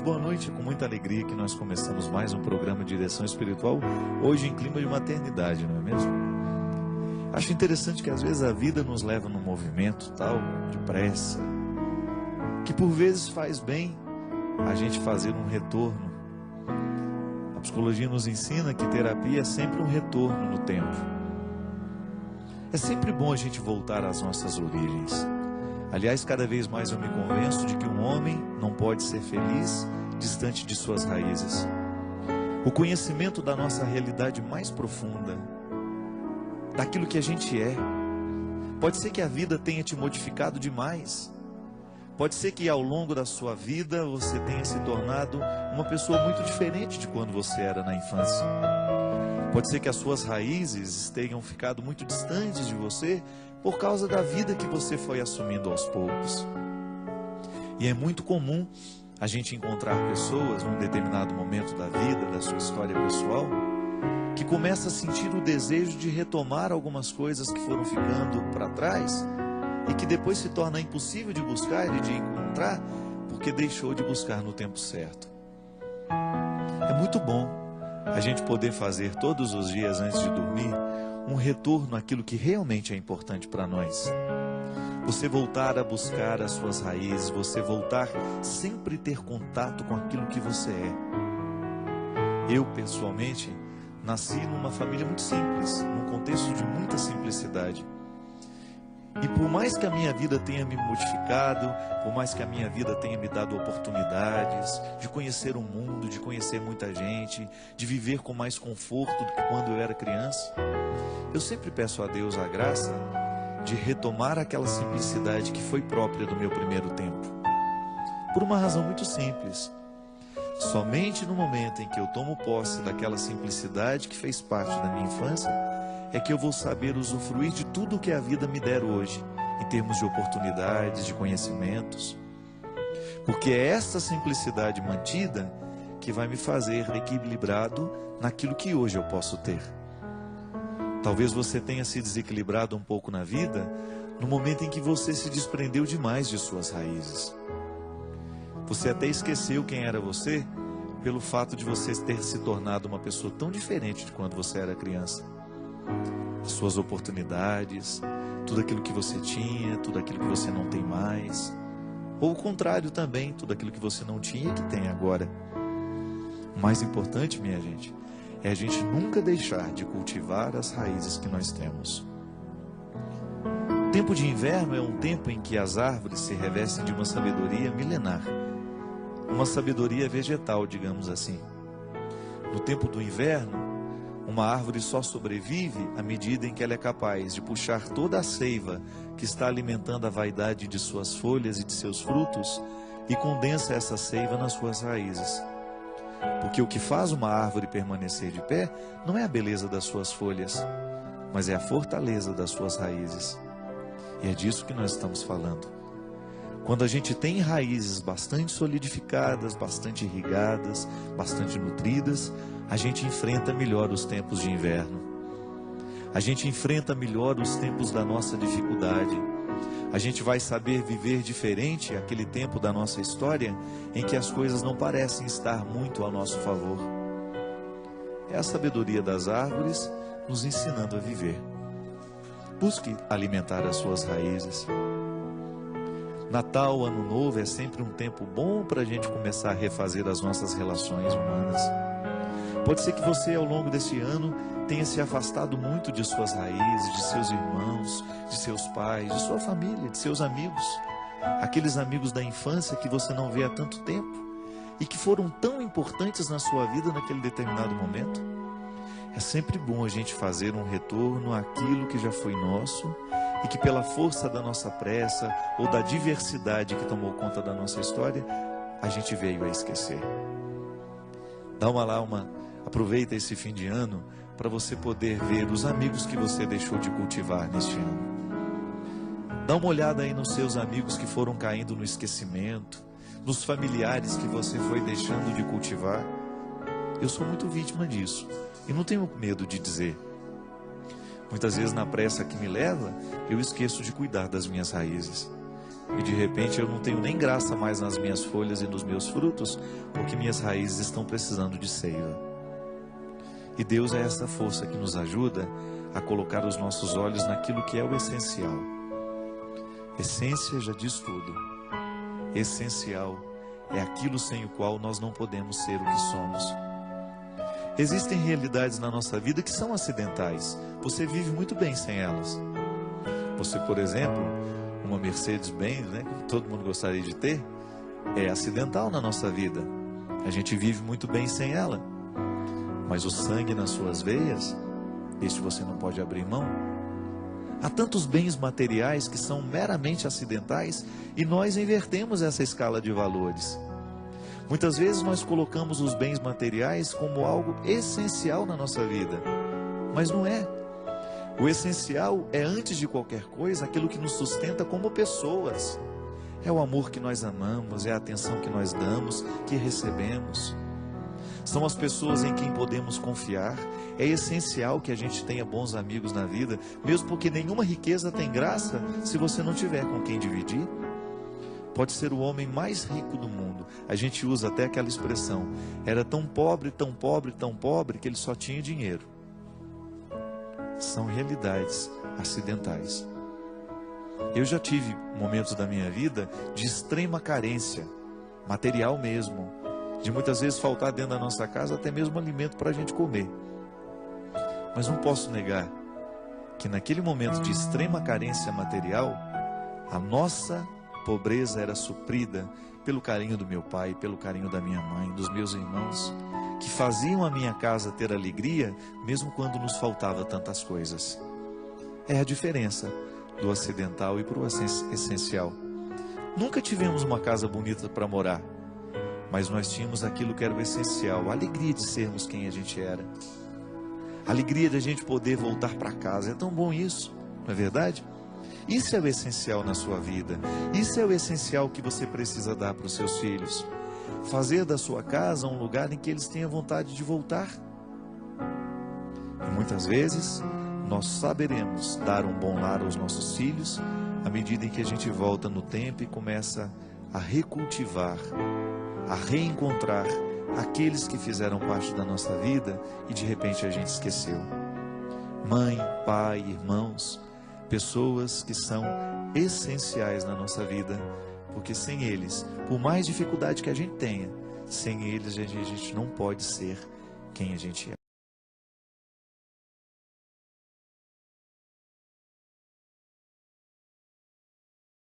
muito boa noite, com muita alegria que nós começamos mais um programa de direção espiritual, hoje em clima de maternidade, não é mesmo? Acho interessante que às vezes a vida nos leva num movimento tal, de pressa, que por vezes faz bem a gente fazer um retorno. A psicologia nos ensina que terapia é sempre um retorno no tempo. É sempre bom a gente voltar às nossas origens. Aliás, cada vez mais eu me convenço de que um homem não pode ser feliz distante de suas raízes. O conhecimento da nossa realidade mais profunda, daquilo que a gente é. Pode ser que a vida tenha te modificado demais. Pode ser que ao longo da sua vida você tenha se tornado uma pessoa muito diferente de quando você era na infância. Pode ser que as suas raízes tenham ficado muito distantes de você por causa da vida que você foi assumindo aos poucos. E é muito comum a gente encontrar pessoas num determinado momento da vida, da sua história pessoal, que começa a sentir o desejo de retomar algumas coisas que foram ficando para trás e que depois se torna impossível de buscar e de encontrar porque deixou de buscar no tempo certo. É muito bom a gente poder fazer todos os dias antes de dormir um retorno àquilo que realmente é importante para nós. Você voltar a buscar as suas raízes, você voltar sempre ter contato com aquilo que você é. Eu, pessoalmente, nasci numa família muito simples, num contexto de muita simplicidade. E por mais que a minha vida tenha me modificado, por mais que a minha vida tenha me dado oportunidades de conhecer o mundo, de conhecer muita gente, de viver com mais conforto do que quando eu era criança, eu sempre peço a Deus a graça de retomar aquela simplicidade que foi própria do meu primeiro tempo. Por uma razão muito simples. Somente no momento em que eu tomo posse daquela simplicidade que fez parte da minha infância, é que eu vou saber usufruir de tudo que a vida me der hoje, em termos de oportunidades, de conhecimentos. Porque é essa simplicidade mantida que vai me fazer equilibrado naquilo que hoje eu posso ter. Talvez você tenha se desequilibrado um pouco na vida, no momento em que você se desprendeu demais de suas raízes. Você até esqueceu quem era você, pelo fato de você ter se tornado uma pessoa tão diferente de quando você era criança. As suas oportunidades, tudo aquilo que você tinha, tudo aquilo que você não tem mais, ou o contrário também, tudo aquilo que você não tinha e que tem agora. O mais importante, minha gente, é a gente nunca deixar de cultivar as raízes que nós temos. O tempo de inverno é um tempo em que as árvores se revestem de uma sabedoria milenar, uma sabedoria vegetal, digamos assim. No tempo do inverno, uma árvore só sobrevive à medida em que ela é capaz de puxar toda a seiva que está alimentando a vaidade de suas folhas e de seus frutos e condensa essa seiva nas suas raízes. Porque o que faz uma árvore permanecer de pé não é a beleza das suas folhas, mas é a fortaleza das suas raízes. E é disso que nós estamos falando. Quando a gente tem raízes bastante solidificadas, bastante irrigadas, bastante nutridas, a gente enfrenta melhor os tempos de inverno. A gente enfrenta melhor os tempos da nossa dificuldade. A gente vai saber viver diferente aquele tempo da nossa história em que as coisas não parecem estar muito ao nosso favor. É a sabedoria das árvores nos ensinando a viver. Busque alimentar as suas raízes. Natal, Ano Novo é sempre um tempo bom para a gente começar a refazer as nossas relações humanas. Pode ser que você, ao longo desse ano, tenha se afastado muito de suas raízes, de seus irmãos, de seus pais, de sua família, de seus amigos. Aqueles amigos da infância que você não vê há tanto tempo e que foram tão importantes na sua vida naquele determinado momento. É sempre bom a gente fazer um retorno àquilo que já foi nosso e que pela força da nossa pressa ou da diversidade que tomou conta da nossa história, a gente veio a esquecer. Aproveita esse fim de ano para você poder ver os amigos que você deixou de cultivar neste ano. Dá uma olhada aí nos seus amigos que foram caindo no esquecimento, nos familiares que você foi deixando de cultivar. Eu sou muito vítima disso e não tenho medo de dizer. Muitas vezes na pressa que me leva, eu esqueço de cuidar das minhas raízes. e de repente eu não tenho nem graça mais nas minhas folhas e nos meus frutos, porque minhas raízes estão precisando de seiva. E Deus é essa força que nos ajuda a colocar os nossos olhos naquilo que é o essencial. Essência já diz tudo. Essencial é aquilo sem o qual nós não podemos ser o que somos. Existem realidades na nossa vida que são acidentais. Você vive muito bem sem elas. Você, por exemplo, uma Mercedes-Benz, né, que todo mundo gostaria de ter, é acidental na nossa vida. A gente vive muito bem sem ela. Mas o sangue nas suas veias, este você não pode abrir mão. Há tantos bens materiais que são meramente acidentais e nós invertemos essa escala de valores. Muitas vezes nós colocamos os bens materiais como algo essencial na nossa vida, mas não é. O essencial é, antes de qualquer coisa, aquilo que nos sustenta como pessoas. É o amor que nós amamos, é a atenção que nós damos, que recebemos. São as pessoas em quem podemos confiar. É essencial que a gente tenha bons amigos na vida, mesmo porque nenhuma riqueza tem graça se você não tiver com quem dividir. Pode ser o homem mais rico do mundo. A gente usa até aquela expressão: era tão pobre, tão pobre, tão pobre, que ele só tinha dinheiro. São realidades acidentais. Eu já tive momentos da minha vida de extrema carência, material mesmo, de muitas vezes faltar dentro da nossa casa até mesmo alimento para a gente comer. Mas não posso negar que naquele momento de extrema carência material, a nossa pobreza era suprida pelo carinho do meu pai, pelo carinho da minha mãe, dos meus irmãos, que faziam a minha casa ter alegria, mesmo quando nos faltava tantas coisas. É a diferença do acidental e para o essencial. Nunca tivemos uma casa bonita para morar, mas nós tínhamos aquilo que era o essencial, a alegria de sermos quem a gente era. A alegria de a gente poder voltar para casa. É tão bom isso, não é verdade? Isso é o essencial na sua vida. Isso é o essencial que você precisa dar para os seus filhos. Fazer da sua casa um lugar em que eles tenham vontade de voltar. E muitas vezes nós saberemos dar um bom lar aos nossos filhos à medida em que a gente volta no tempo e começa a recultivar, a reencontrar aqueles que fizeram parte da nossa vida e de repente a gente esqueceu. Mãe, pai, irmãos, pessoas que são essenciais na nossa vida, porque sem eles, por mais dificuldade que a gente tenha, sem eles a gente não pode ser quem a gente é.